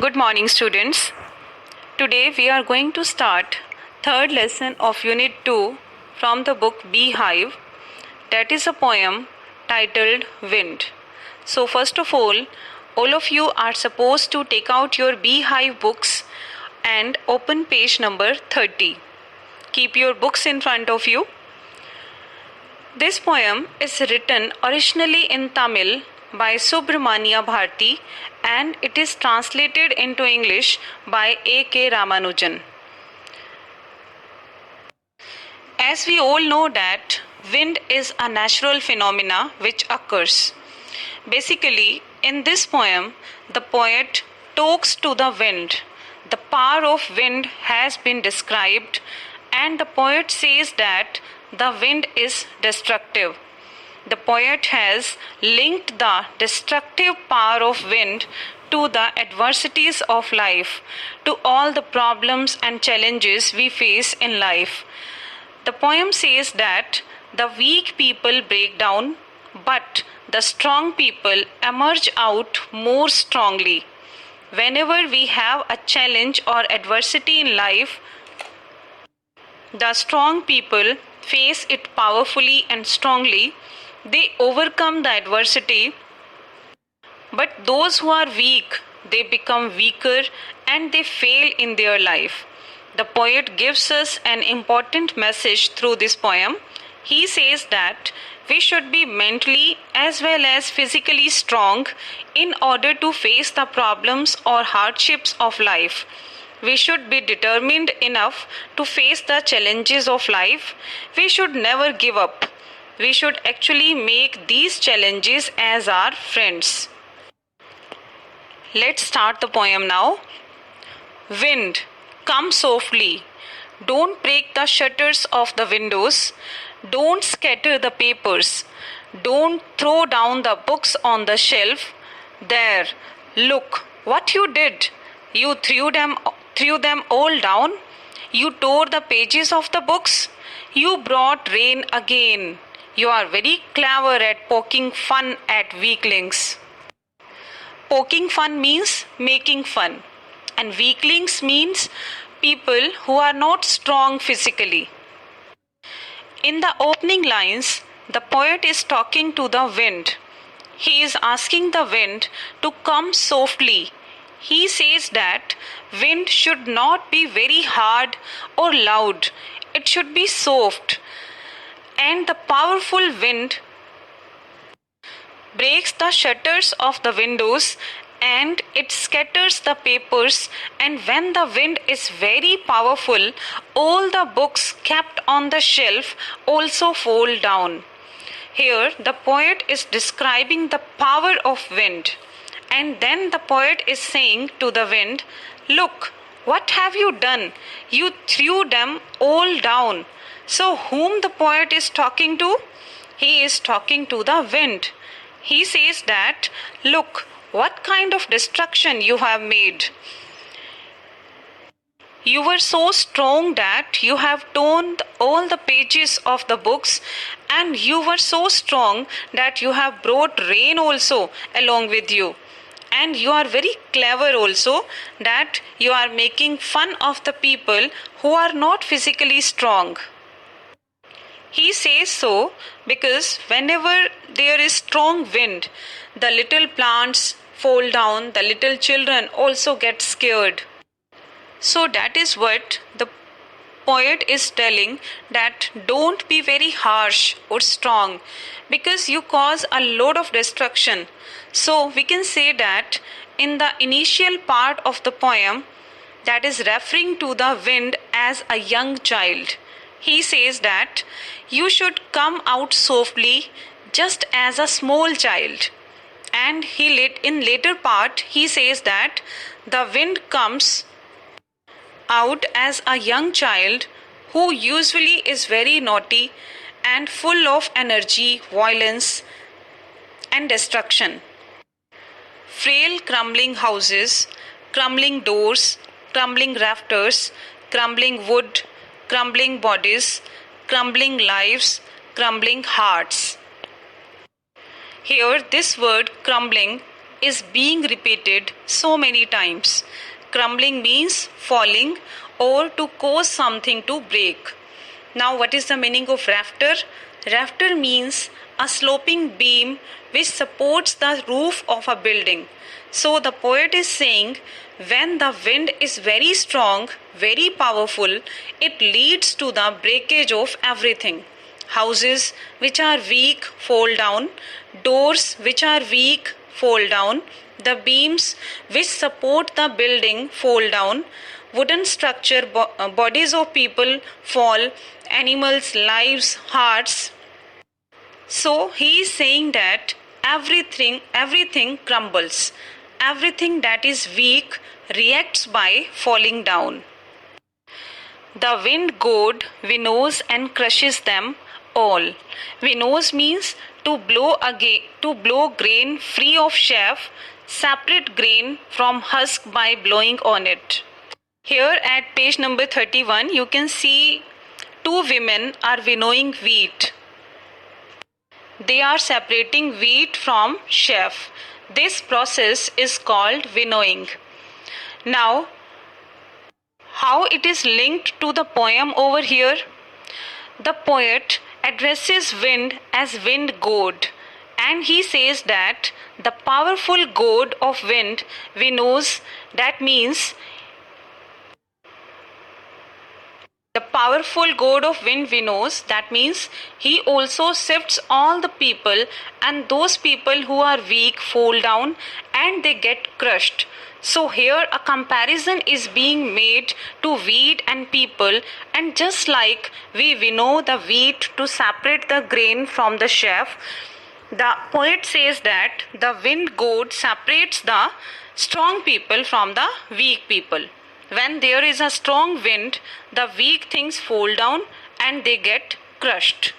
Good morning, students. Today we are going to start third lesson of Unit 2 from the book Beehive. That is a poem titled Wind. So first of all of you are supposed to take out your Beehive books and open page number 30. Keep your books in front of you. This poem is written originally in Tamil by Subramania Bharti and it is translated into English by A.K. Ramanujan. As we all know that wind is a natural phenomena which occurs. Basically, in this poem, the poet talks to the wind. The power of wind has been described and the poet says that the wind is destructive. The poet has linked the destructive power of wind to the adversities of life, to all the problems and challenges we face in life. The poem says that the weak people break down, but the strong people emerge out more strongly. Whenever we have a challenge or adversity in life, the strong people face it powerfully and strongly. They overcome the adversity, but those who are weak, they become weaker and they fail in their life. The poet gives us an important message through this poem. He says that we should be mentally as well as physically strong in order to face the problems or hardships of life. We should be determined enough to face the challenges of life. We should never give up. We should actually make these challenges as our friends. Let's start the poem now. Wind, come softly. Don't break the shutters of the windows. Don't scatter the papers. Don't throw down the books on the shelf. There, look what you did. You threw them all down. You tore the pages of the books. You brought rain again. You are very clever at poking fun at weaklings. Poking fun means making fun, and weaklings means people who are not strong physically. In the opening lines, the poet is talking to the wind. He is asking the wind to come softly. He says that wind should not be very hard or loud. It should be soft. And the powerful wind breaks the shutters of the windows and it scatters the papers, and when the wind is very powerful, all the books kept on the shelf also fall down. Here the poet is describing the power of wind, and then the poet is saying to the wind, look, what have you done? You threw them all down. So whom the poet is talking to? He is talking to the wind. He says that, look, what kind of destruction you have made. You were so strong that you have torn all the pages of the books, and you were so strong that you have brought rain also along with you. And you are very clever also that you are making fun of the people who are not physically strong. He says so because whenever there is strong wind, the little plants fall down, the little children also get scared. So that is what the poet is telling, that don't be very harsh or strong because you cause a lot of destruction. So we can say that in the initial part of the poem, that is referring to the wind as a young child. He says that you should come out softly just as a small child. And in later part he says that the wind comes out as a young child who usually is very naughty and full of energy, violence and destruction. Frail crumbling houses, crumbling doors, crumbling rafters, crumbling wood, crumbling bodies, crumbling lives, crumbling hearts. Here this word crumbling is being repeated so many times. Crumbling means falling or to cause something to break. Now, what is the meaning of rafter? Rafter means a sloping beam which supports the roof of a building. So, the poet is saying when the wind is very strong, very powerful, it leads to the breakage of everything. Houses which are weak fall down, doors which are weak fall down, the beams which support the building fall down, wooden structure, bodies of people fall, animals, lives, hearts. So he is saying that everything crumbles. Everything that is weak reacts by falling down. The wind goad winnows and crushes them all. Winnows means to blow grain free of chaff, separate grain from husk by blowing on it. Here at page number 31, you can see two women are winnowing wheat. They are separating wheat from chaff. This process is called winnowing. Now, how it is linked to the poem over here? The poet addresses wind as wind goad, and he says that the powerful goad of wind winnows, that means the powerful god of wind winnows, that means he also sifts all the people, and those people who are weak fall down and they get crushed. So here a comparison is being made to wheat and people, and just like we winnow the wheat to separate the grain from the chaff, the poet says that the wind god separates the strong people from the weak people. When there is a strong wind, the weak things fall down and they get crushed.